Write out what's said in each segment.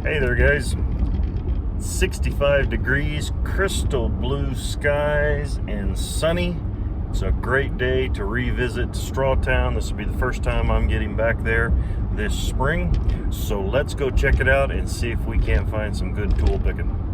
Hey there guys, 65 degrees, crystal blue skies and sunny. It's a great day to revisit Strawtown. This will be the first time I'm getting back there this spring. So let's go check it out and see if we can't find some good tool picking.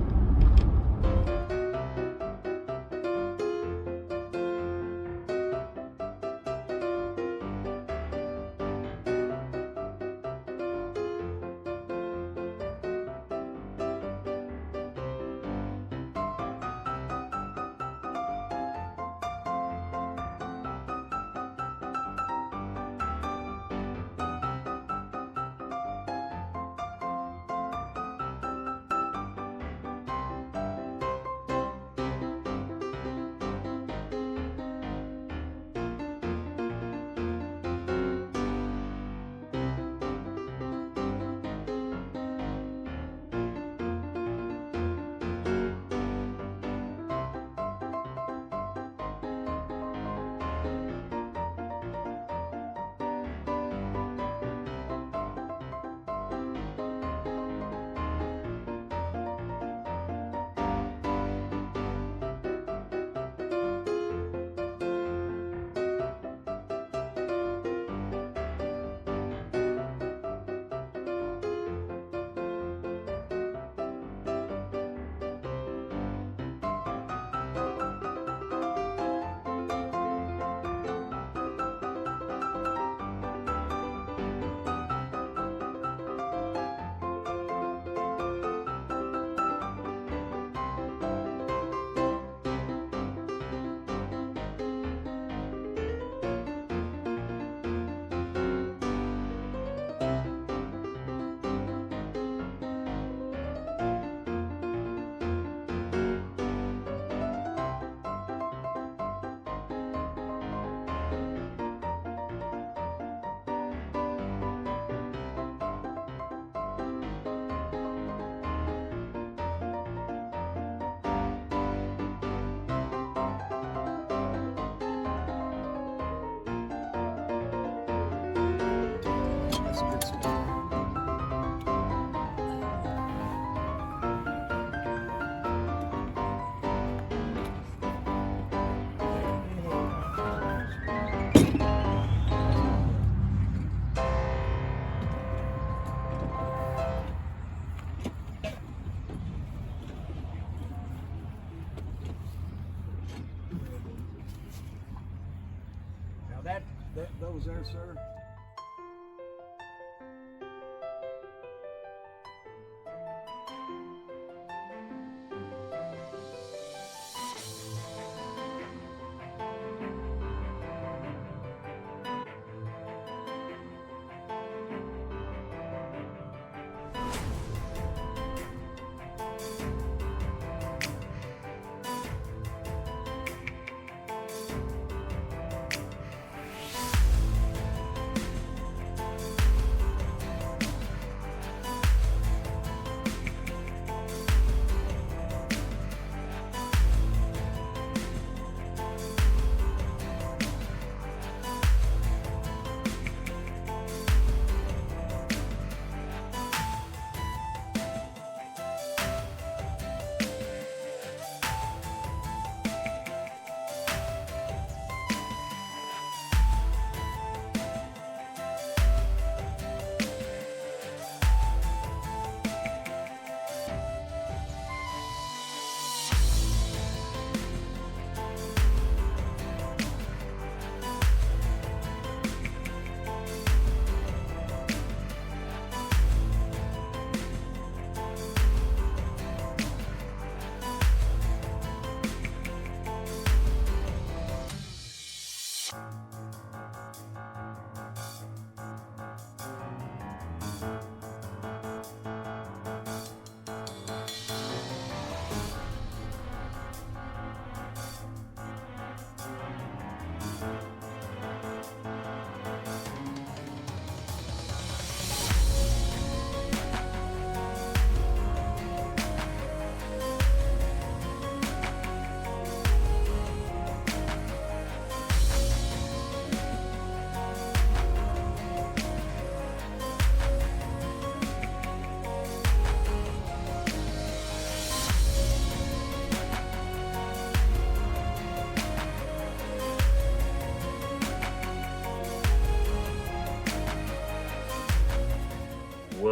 Those there, sir.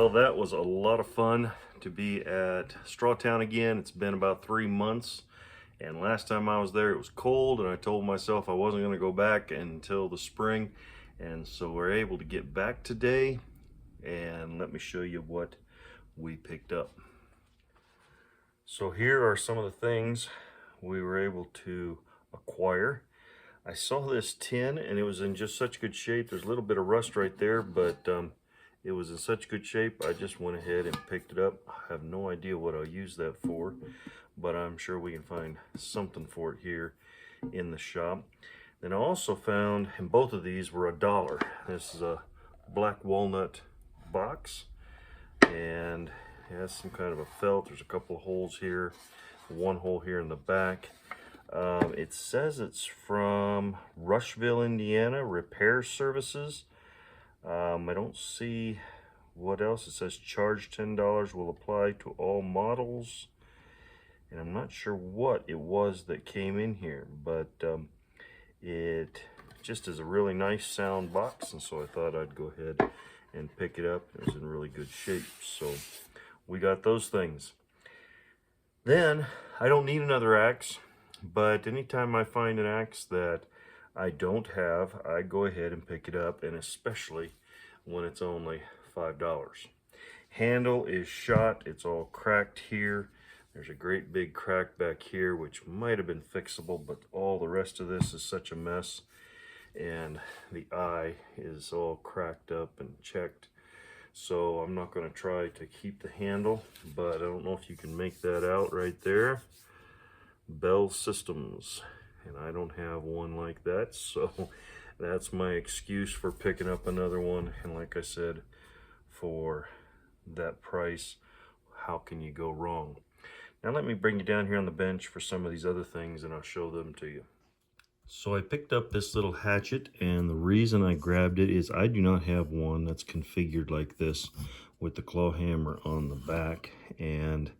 Well, that was a lot of fun to be at Strawtown again. It's been about 3 months, and last time I was there it was cold, and I told myself I wasn't going to go back until the spring, and so we're able to get back today. And let me show you what we picked up. So here are some of the things we were able to acquire. I saw this tin and it was in just such good shape. There's a little bit of rust right there, but it was in such good shape I just went ahead and picked it up. I have no idea what I'll use that for, but I'm sure we can find something for it here in the shop. Then I also found, and both of these were $1. This is a black walnut box, and it has some kind of a felt. There's a couple of holes here, one hole here in the back. It says it's from Rushville, Indiana, Repair Services. I don't see what else. It says charge $10 will apply to all models, and I'm not sure what it was that came in here, but it just is a really nice sound box, and so I thought I'd go ahead and pick it up. It was in really good shape, so we got those things. Then I don't need another axe, but anytime I find an axe that I don't have, I go ahead and pick it up, and especially when it's only $5. Handle is shot. It's all cracked here. There's a great big crack back here which might have been fixable, but all the rest of this is such a mess, and the eye is all cracked up and checked. So I'm not going to try to keep the handle, but I don't know if you can make that out right there. Bell Systems, and I don't have one like that, so that's my excuse for picking up another one. And like I said, for that price, how can you go wrong? Now let me bring you down here on the bench for some of these other things, and I'll show them to you. So I picked up this little hatchet, and the reason I grabbed it is I do not have one that's configured like this with the claw hammer on the back and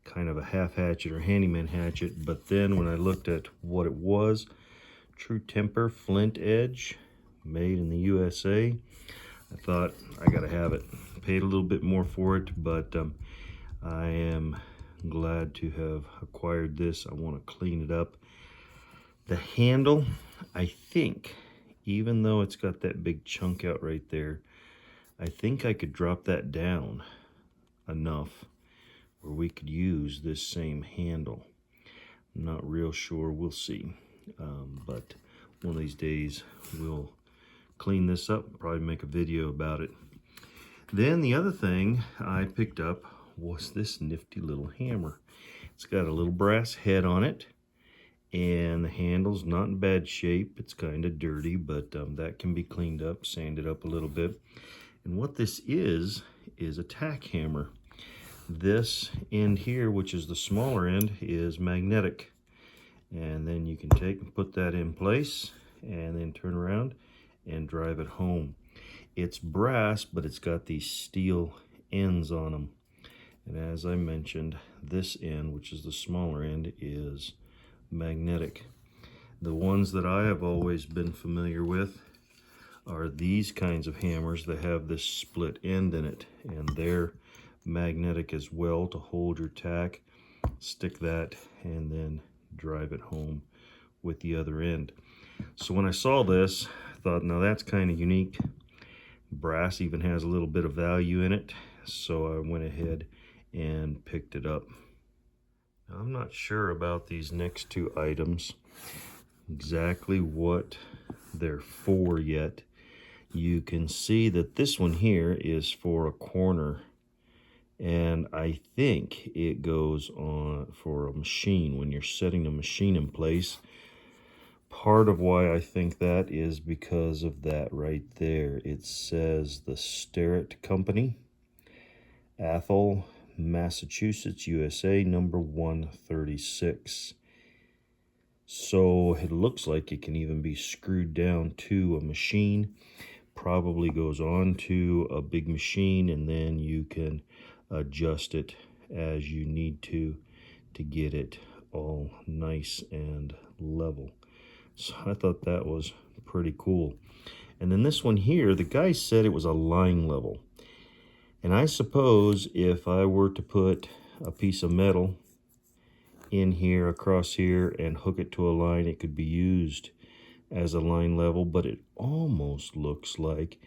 kind of a half hatchet or handyman hatchet. But then when I looked at what it was, true temper flint edge, made in the USA, I thought I gotta have it. Paid a little bit more for it, but I am glad to have acquired this. I want to clean it up. The handle, I think, even though it's got that big chunk out right there, I think I could drop that down enough where we could use this same handle. I'm not real sure. We'll see. But one of these days we'll clean this up, probably make a video about it. Then the other thing I picked up was this nifty little hammer. It's got a little brass head on it, and the handle's not in bad shape. It's kind of dirty, but that can be cleaned up, sanded up a little bit. And what this is a tack hammer. This end here, which is the smaller end, is magnetic, and then you can take and put that in place and then turn around and drive it home. It's brass, but it's got these steel ends on them, and as I mentioned, this end, which is the smaller end, is magnetic. The ones that I have always been familiar with are these kinds of hammers that have this split end in it, and they're magnetic as well to hold your tack. Stick that and then drive it home with the other end. So when I saw this, I thought, now that's kind of unique. Brass even has a little bit of value in it, so I went ahead and picked it up. Now, I'm not sure about these next two items, exactly what they're for yet. You can see that this one here is for a corner, and I think it goes on for a machine when you're setting a machine in place. Part of why I think that is because of that right there. It says the Starrett Company, Athol, Massachusetts, USA, number 136. So it looks like it can even be screwed down to a machine. Probably goes on to a big machine, and then you can adjust it as you need to get it all nice and level. So I thought that was pretty cool. And then this one here, the guy said it was a line level. And I suppose if I were to put a piece of metal in here, across here, and hook it to a line, it could be used as a line level, but it almost looks like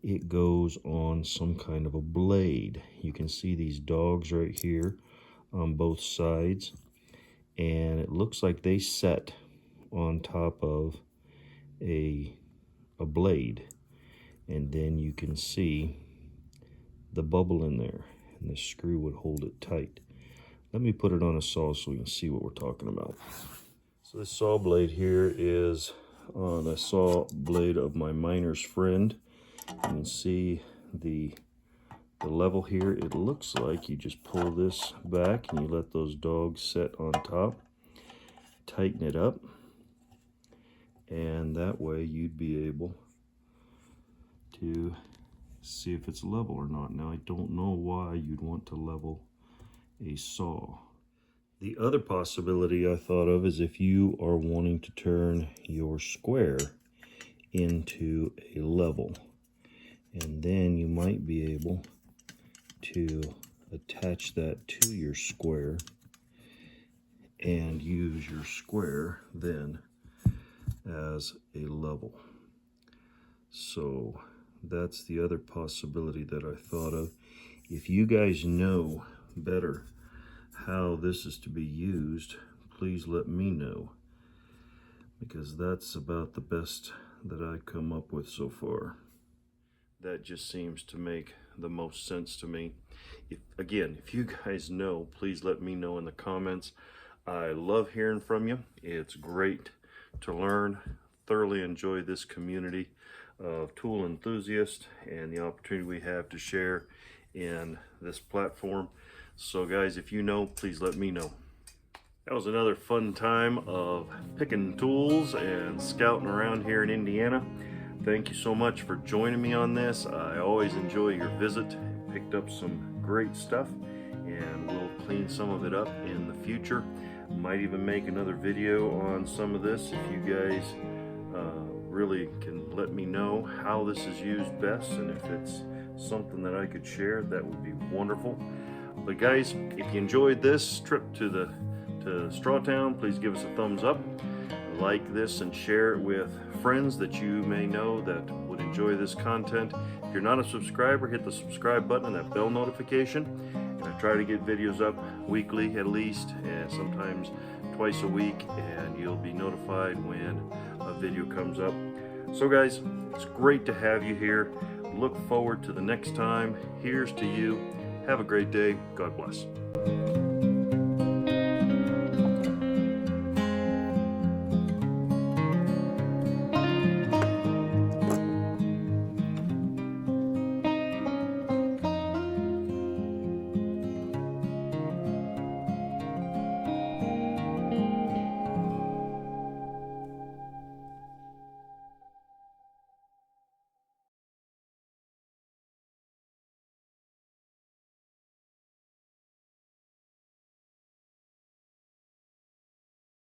it goes on some kind of a blade. You can see these dogs right here on both sides, and it looks like they set on top of a blade, and then you can see the bubble in there, and the screw would hold it tight. Let me put it on a saw so we can see what we're talking about. So this saw blade here is on a saw blade of my miner's friend. You can see the level here. It looks like you just pull this back and you let those dogs set on top, tighten it up, and that way you'd be able to see if it's level or not. Now, I don't know why you'd want to level a saw. The other possibility I thought of is if you are wanting to turn your square into a level, and then you might be able to attach that to your square and use your square then as a level. So that's the other possibility that I thought of. If you guys know better how this is to be used, please let me know, because that's about the best that I've come up with so far. That just seems to make the most sense to me. If you guys know, please let me know in the comments. I love hearing from you. It's great to learn. Thoroughly enjoy this community of tool enthusiasts and the opportunity we have to share in this platform. So guys, if you know, please let me know. That was another fun time of picking tools and scouting around here in Indiana. Thank you so much for joining me on this. I always enjoy your visit. Picked up some great stuff, and we'll clean some of it up in the future. Might even make another video on some of this if you guys really can let me know how this is used best, and if it's something that I could share, that would be wonderful. But guys, if you enjoyed this trip to Strawtown, please give us a thumbs up, like this, and share it with friends that you may know that would enjoy this content. If you're not a subscriber, hit the subscribe button and that bell notification. And I try to get videos up weekly at least, and sometimes twice a week, and you'll be notified when a video comes up. So guys, it's great to have you here. Look forward to the next time. Here's to you. Have a great day. God bless.